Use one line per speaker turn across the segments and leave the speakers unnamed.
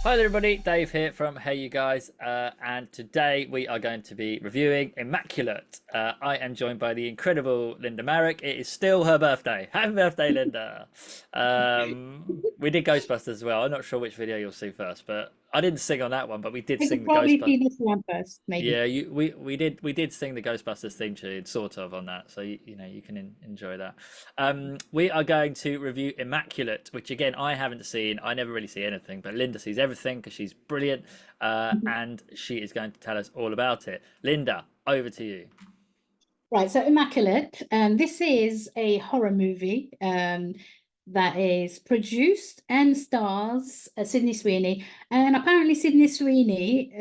Hi there everybody, Dave here from HeyUGuys, and today we are going to be reviewing Immaculate. I am joined by the incredible Linda Marric. It is still her birthday. Happy birthday, Linda! We did Ghostbusters as well. I'm not sure which video you'll see first, but I didn't sing on that one, but we did
I
sing
could
the
probably
Ghostbusters.
see this one first, maybe.
Yeah, we did sing the Ghostbusters theme tune, sort of, on that, so you can enjoy that. We are going to review Immaculate, which again I haven't seen. I never really see anything, but Linda sees everything because she's brilliant,
Mhm.
and she is going to tell us all about it. Linda, over to you.
Right, so Immaculate. This is a horror movie that is produced and stars Sydney Sweeney. And apparently, Sydney Sweeney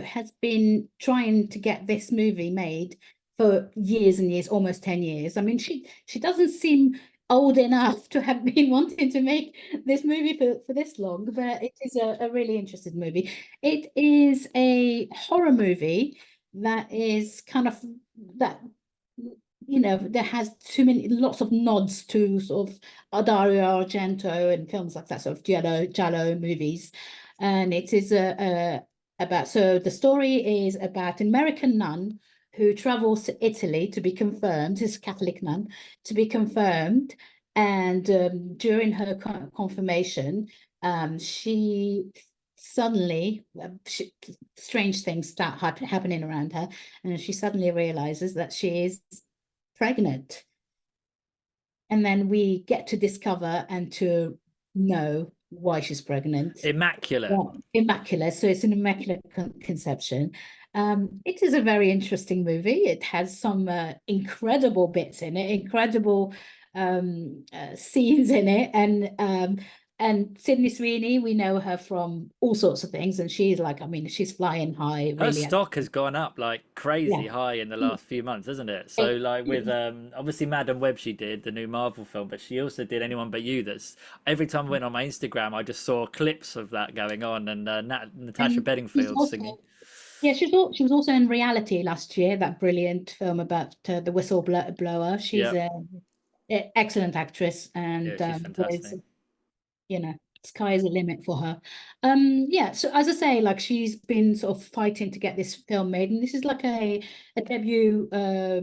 has been trying to get this movie made for years and years, almost 10 years. I mean, she doesn't seem old enough to have been wanting to make this movie for this long, but it is a really interesting movie. It is a horror movie that is kind of that that has lots of nods to sort of Dario Argento and films like that, sort of Giallo movies. And it is about, so the story is about an American nun who travels to Italy to be confirmed, this Catholic nun, to be confirmed. And during her confirmation, she suddenly, strange things start happening around her, and she suddenly realizes that she is pregnant. And then we get to discover and to know why she's pregnant.
Immaculate.
Well, immaculate. So it's an immaculate conception. It is a very interesting movie. It has some incredible bits in it, incredible scenes in it, and Sydney Sweeney, we know her from all sorts of things, and she's like, I mean, she's flying high,
Her
really.
stock has gone up like
Yeah.
crazy high in the last few months, hasn't it? So like with obviously Madam Web, she did the new Marvel film, but she also did Anyone But You. That's every time I went on my Instagram, I just saw clips of that going on, and Natasha
And she's
Bedingfield singing.
also, yeah, she was also in Reality last year, that brilliant film about the whistleblower. She's
Yeah,
a excellent actress,
yeah,
and
she's
there's,
fantastic.
you know, sky is the limit for her. Yeah, so as I say, like she's been sort of fighting to get this film made, and this is like a debut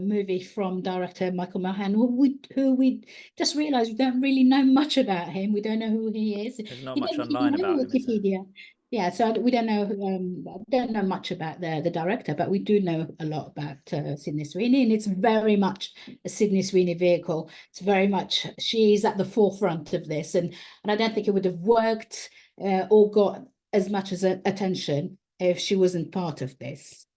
movie from director Michael Mohan, who we just realized we don't really know much about him. We don't know who he is.
There's not
He
much
doesn't even
online
have a
about him, is there?
Wikipedia. Yeah, so we don't know don't know much about the director, but we do know a lot about Sydney Sweeney, and it's very much a Sydney Sweeney vehicle. It's very much, she's at the forefront of this, and I don't think it would have worked or got as much as attention if she wasn't part of this.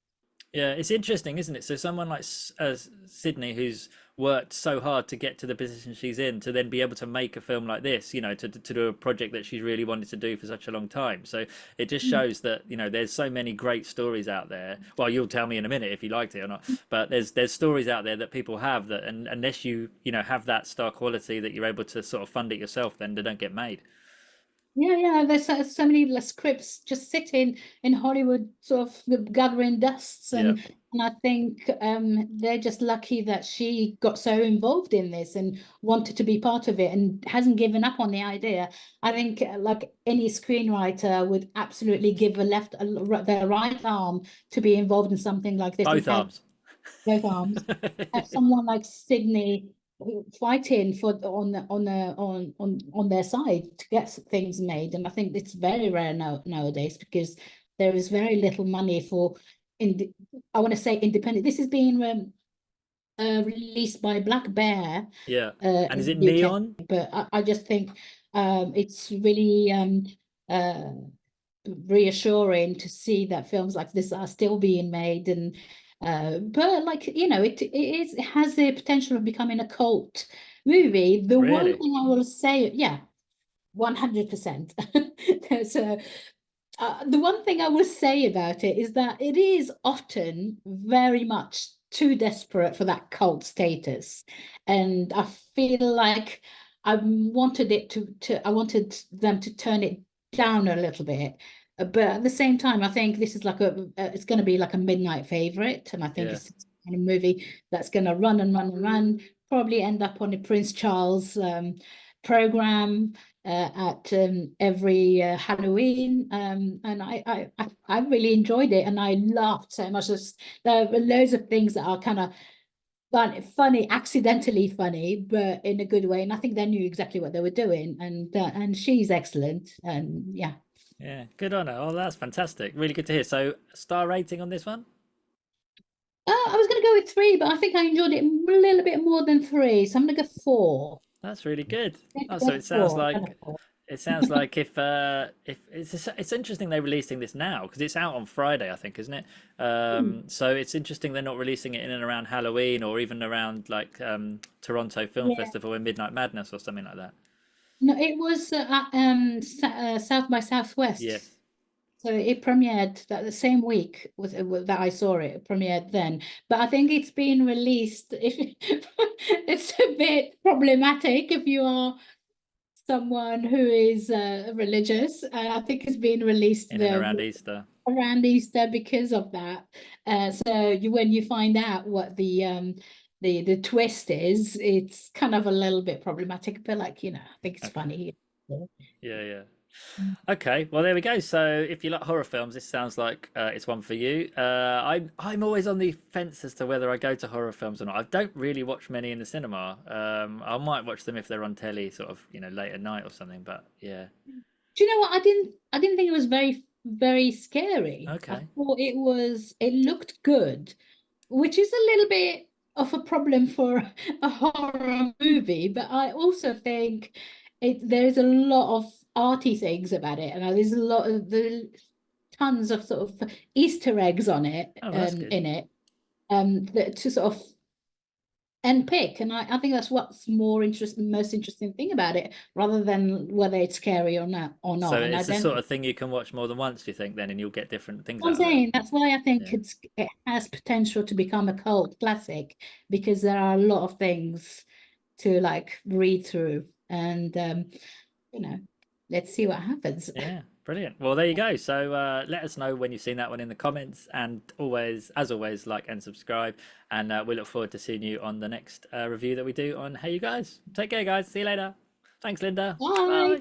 Yeah, it's interesting, isn't it? So someone like Sydney, who's worked so hard to get to the position she's in, to then be able to make a film like this, to do a project that she's really wanted to do for such a long time. So it just
Mm.
shows that there's so many great stories out there. Well, you'll tell me in a minute if you liked it or not. But there's stories out there that people have that, and unless you have that star quality that you're able to sort of fund it yourself, then they don't get made.
Yeah, there's so many scripts just sitting in Hollywood, sort of gathering dusts,
Yeah.
and I think they're just lucky that she got so involved in this and wanted to be part of it and hasn't given up on the idea. I think like any screenwriter would absolutely give their right arm to be involved in something like this and
Both
have
arms.
both arms. Have someone like Sydney fighting for on their side to get things made, and I think it's very rare nowadays because there is very little money for in I want to say independent. This is being released by Black Bear
Yeah. And is
in
it
the UK,
neon?
but I just think it's really uh, reassuring to see that films like this are still being made, and but like it has the potential of becoming a cult movie. The one
Really?
thing I will say, yeah, 100%. So the one thing I will say about it is that it is often very much too desperate for that cult status, and I feel like I wanted them to turn it down a little bit. But at the same time, I think this is like it's going to be like a midnight favorite, and I think
Yeah.
it's a movie that's going to run and run and run, probably end up on the Prince Charles program, at every Halloween, and I really enjoyed it, and I laughed so much. There were loads of things that are kind of funny, accidentally funny, but in a good way. And I think they knew exactly what they were doing. And she's excellent. And yeah.
Yeah, good on her. Oh, that's fantastic. Really good to hear. So, star rating on this one?
I was going to go with 3, but I think I enjoyed it a little bit more than 3. So I'm going to go 4.
That's really good.
Let's
Oh, so
go
it sounds
4.
like if it's interesting they're releasing this now because it's out on Friday, I think, isn't it? So it's interesting they're not releasing it in and around Halloween or even around like Toronto Film
Yeah.
Festival and Midnight Madness or something like that.
No, it was South by Southwest.
Yes.
So it premiered the same week that I saw it. It premiered then, but I think it's been released. It's a bit problematic if you are someone who is religious. I think it's been released
In and around Easter.
around Easter because of that. So when you find out what the twist is, it's kind of a little bit problematic, but like, I think it's
Okay.
funny.
Yeah, yeah. Okay, well there we go. So if you like horror films, this sounds like it's one for you. I'm always on the fence as to whether I go to horror films or not. I don't really watch many in the cinema. I might watch them if they're on telly, sort of, late at night or something. But yeah,
Do you know what? I didn't think it was very scary. I
okay.
thought it looked good, which is a little bit of a problem for a horror movie, but I also think there's a lot of arty things about it, and there's a lot of the tons of sort of Easter eggs on it,
Oh, that's good.
in it, to sort of pick. And I think that's what's most interesting thing about it, rather than whether it's scary or not
So
And I
it's the
don't
sort of thing you can watch more than once, do you think, then, and you'll get different things
I'm
out of it?
saying that's why I think
Yeah.
it has potential to become a cult classic, because there are a lot of things to like read through, and you know, let's see what happens.
Yeah, brilliant. Well, there you go. So let us know when you've seen that one in the comments, and always, as always, like and subscribe. And we look forward to seeing you on the next review that we do on Hey You Guys. Take care, guys. See you later. Thanks, Linda.
Bye.
Bye.